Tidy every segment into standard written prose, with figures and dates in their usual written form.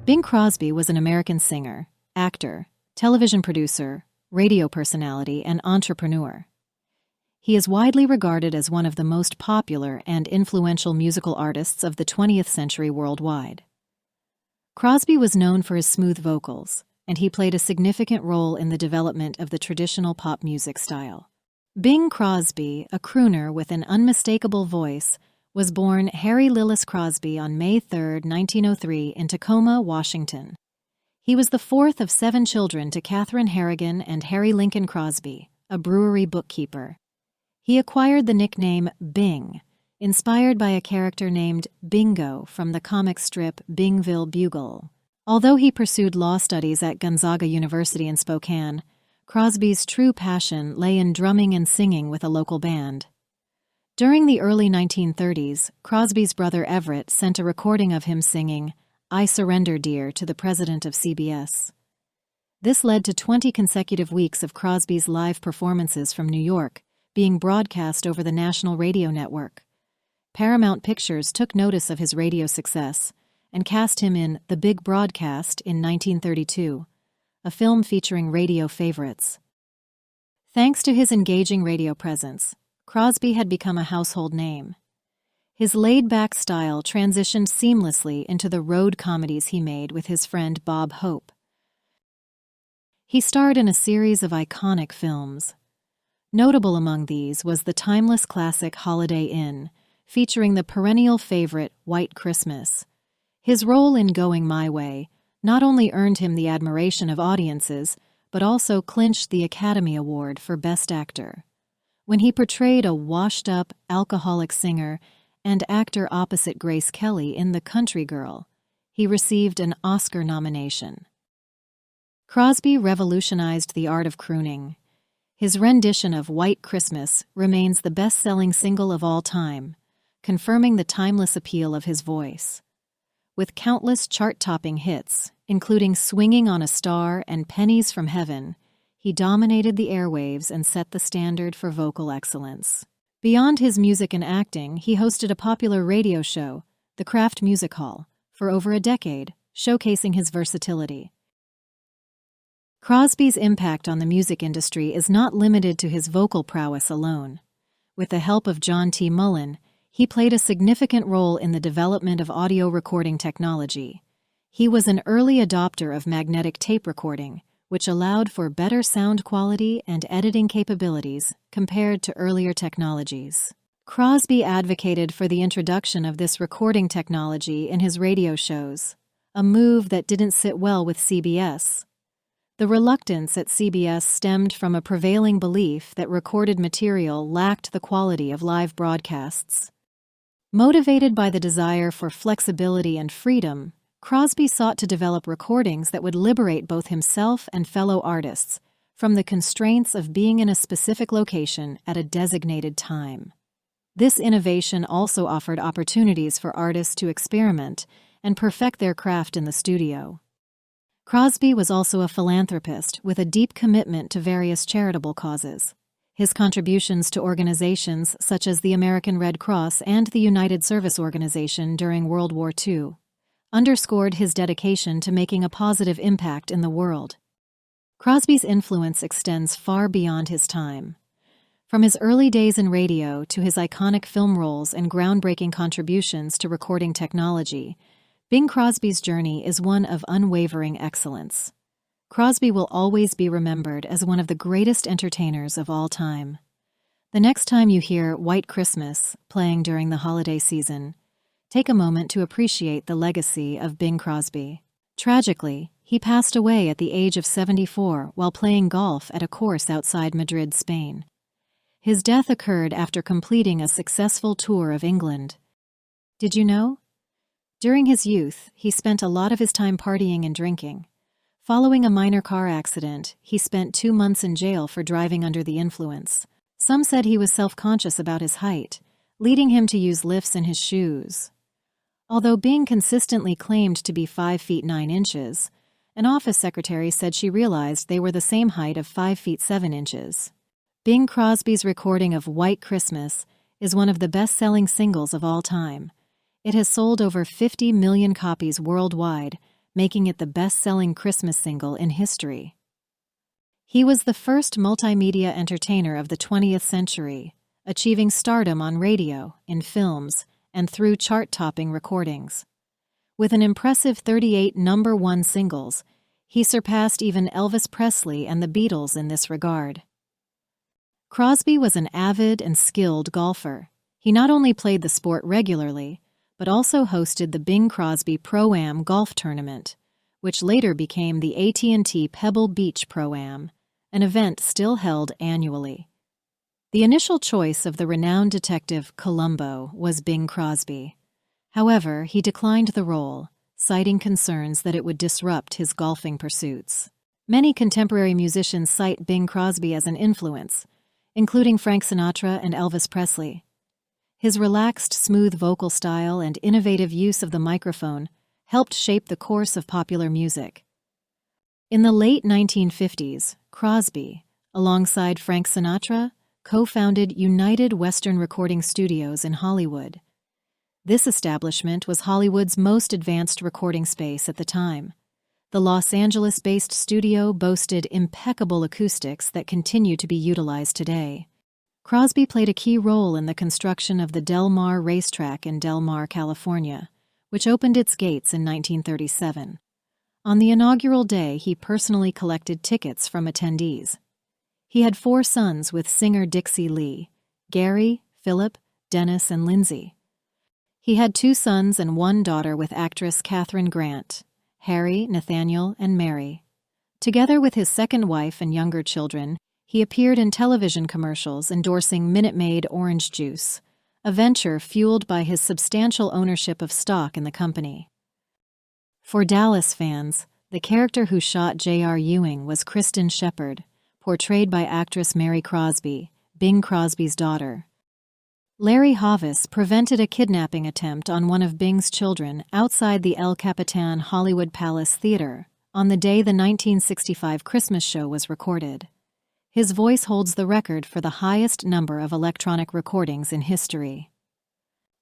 Bing Crosby was an American singer, actor, television producer, radio personality, and entrepreneur. He is widely regarded as one of the most popular and influential musical artists of the 20th century worldwide. Crosby was known for his smooth vocals, and he played a significant role in the development of the traditional pop music style. Bing Crosby, a crooner with an unmistakable voice, was born Harry Lillis Crosby on May 3, 1903, in Tacoma, Washington. He was the fourth of 7 children to Catherine Harrigan and Harry Lincoln Crosby, a brewery bookkeeper. He acquired the nickname Bing, inspired by a character named Bingo from the comic strip Bingville Bugle. Although he pursued law studies at Gonzaga University in Spokane, Crosby's true passion lay in drumming and singing with a local band. During the early 1930s, Crosby's brother Everett sent a recording of him singing "I Surrender, Dear" to the president of CBS. This led to 20 consecutive weeks of Crosby's live performances from New York being broadcast over the national radio network. Paramount Pictures took notice of his radio success and cast him in The Big Broadcast in 1932, a film featuring radio favorites. Thanks to his engaging radio presence, Crosby had become a household name. His laid-back style transitioned seamlessly into the road comedies he made with his friend Bob Hope. He starred in a series of iconic films. Notable among these was the timeless classic Holiday Inn, featuring the perennial favorite White Christmas. His role in Going My Way not only earned him the admiration of audiences, but also clinched the Academy Award for Best Actor. When he portrayed a washed-up, alcoholic singer and actor opposite Grace Kelly in The Country Girl, he received an Oscar nomination. Crosby revolutionized the art of crooning. His rendition of White Christmas remains the best-selling single of all time, confirming the timeless appeal of his voice. With countless chart-topping hits, including Swinging on a Star and Pennies from Heaven, he dominated the airwaves and set the standard for vocal excellence. Beyond his music and acting, he hosted a popular radio show, The Kraft Music Hall, for over a decade, showcasing his versatility. Crosby's impact on the music industry is not limited to his vocal prowess alone. With the help of John T. Mullen, he played a significant role in the development of audio recording technology. He was an early adopter of magnetic tape recording, which allowed for better sound quality and editing capabilities compared to earlier technologies. Crosby advocated for the introduction of this recording technology in his radio shows, a move that didn't sit well with CBS. The reluctance at CBS stemmed from a prevailing belief that recorded material lacked the quality of live broadcasts. Motivated by the desire for flexibility and freedom, Crosby sought to develop recordings that would liberate both himself and fellow artists from the constraints of being in a specific location at a designated time. This innovation also offered opportunities for artists to experiment and perfect their craft in the studio. Crosby was also a philanthropist with a deep commitment to various charitable causes. His contributions to organizations such as the American Red Cross and the United Service Organization during World War II underscored his dedication to making a positive impact in the world. Crosby's influence extends far beyond his time. From his early days in radio to his iconic film roles and groundbreaking contributions to recording technology, Bing Crosby's journey is one of unwavering excellence. Crosby will always be remembered as one of the greatest entertainers of all time. The next time you hear White Christmas playing during the holiday season, take a moment to appreciate the legacy of Bing Crosby. Tragically, he passed away at the age of 74 while playing golf at a course outside Madrid, Spain. His death occurred after completing a successful tour of England. Did you know? During his youth, he spent a lot of his time partying and drinking. Following a minor car accident, he spent 2 months in jail for driving under the influence. Some said he was self-conscious about his height, leading him to use lifts in his shoes. Although Bing consistently claimed to be 5 feet 9 inches, an office secretary said she realized they were the same height of 5 feet 7 inches. Bing Crosby's recording of White Christmas is one of the best-selling singles of all time. It has sold over 50 million copies worldwide, making it the best-selling Christmas single in history. He was the first multimedia entertainer of the 20th century, achieving stardom on radio, in films, and through chart-topping recordings. With an impressive 38 number-one singles, he surpassed even Elvis Presley and the Beatles in this regard. Crosby was an avid and skilled golfer. He not only played the sport regularly, but also hosted the Bing Crosby Pro-Am golf tournament, which later became the AT&T Pebble Beach Pro-Am, an event still held annually. The initial choice of the renowned detective Columbo was Bing Crosby. However, he declined the role, citing concerns that it would disrupt his golfing pursuits. Many contemporary musicians cite Bing Crosby as an influence, including Frank Sinatra and Elvis Presley. His relaxed, smooth vocal style and innovative use of the microphone helped shape the course of popular music. In the late 1950s, Crosby, alongside Frank Sinatra, co-founded United Western Recording Studios in Hollywood. This establishment was Hollywood's most advanced recording space at the time. The Los Angeles-based studio boasted impeccable acoustics that continue to be utilized today. Crosby played a key role in the construction of the Del Mar racetrack in Del Mar, California, which opened its gates in 1937. On the inaugural day, he personally collected tickets from attendees. He had 4 sons with singer Dixie Lee: Gary, Philip, Dennis, and Lindsay. He had 2 sons and 1 daughter with actress Katharine Grant: Harry, Nathaniel, and Mary. Together with his second wife and younger children, he appeared in television commercials endorsing Minute Maid orange juice, a venture fueled by his substantial ownership of stock in the company. For Dallas fans, the character who shot J.R. Ewing was Kristen Shepard, portrayed by actress Mary Crosby, Bing Crosby's daughter. Larry Havis prevented a kidnapping attempt on one of Bing's children outside the El Capitan Hollywood Palace Theater on the day the 1965 Christmas show was recorded. His voice holds the record for the highest number of electronic recordings in history.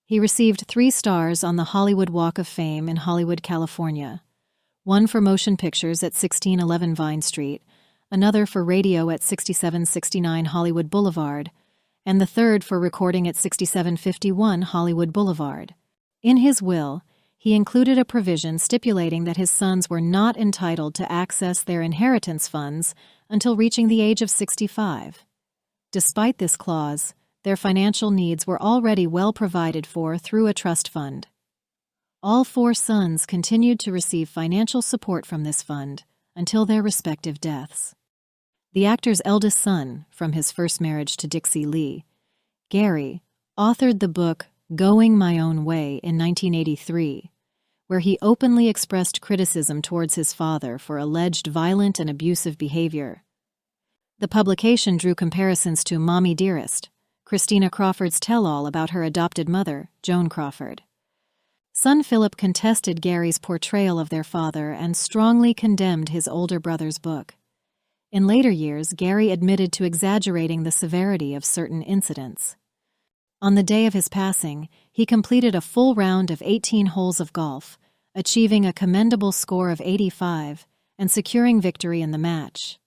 He received 3 stars on the Hollywood Walk of Fame in Hollywood, California, 1 for motion pictures at 1611 Vine Street, another for radio at 6769 Hollywood Boulevard, and the 3rd for recording at 6751 Hollywood Boulevard. In his will, he included a provision stipulating that his sons were not entitled to access their inheritance funds until reaching the age of 65. Despite this clause, their financial needs were already well provided for through a trust fund. All 4 sons continued to receive financial support from this fund until their respective deaths. The actor's eldest son, from his first marriage to Dixie Lee, Gary, authored the book Going My Own Way in 1983, where he openly expressed criticism towards his father for alleged violent and abusive behavior. The publication drew comparisons to Mommy Dearest, Christina Crawford's tell-all about her adopted mother, Joan Crawford. Son Philip contested Gary's portrayal of their father and strongly condemned his older brother's book. In later years, Gary admitted to exaggerating the severity of certain incidents. On the day of his passing, he completed a full round of 18 holes of golf, achieving a commendable score of 85 and securing victory in the match.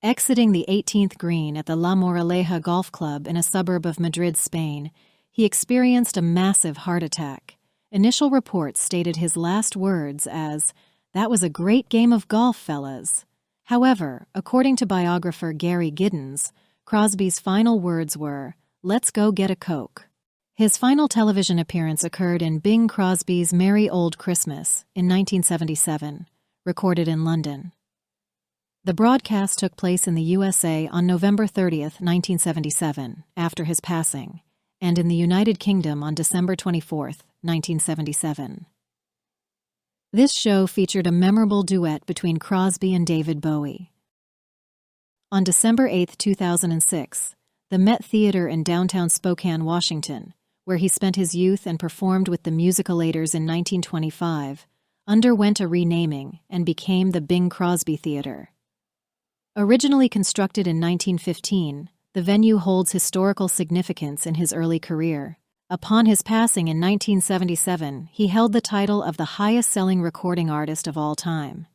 Exiting the 18th green at the La Moraleja Golf Club in a suburb of Madrid, Spain, he experienced a massive heart attack. Initial reports stated his last words as, "That was a great game of golf, fellas." However, according to biographer Gary Giddens, Crosby's final words were, "Let's go get a Coke." His final television appearance occurred in Bing Crosby's Merry Old Christmas in 1977, recorded in London. The broadcast took place in the USA on November 30, 1977, after his passing, and in the United Kingdom on December 24, 1977. This show featured a memorable duet between Crosby and David Bowie. On December 8, 2006, the Met Theater in downtown Spokane, Washington, where he spent his youth and performed with the Musicalators in 1925, underwent a renaming and became the Bing Crosby Theater. Originally constructed in 1915, the venue holds historical significance in his early career. Upon his passing in 1977, he held the title of the highest-selling recording artist of all time.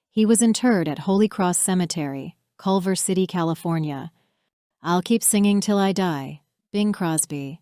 He was interred at Holy Cross Cemetery, Culver City, California. I'll keep singing till I die. Bing Crosby.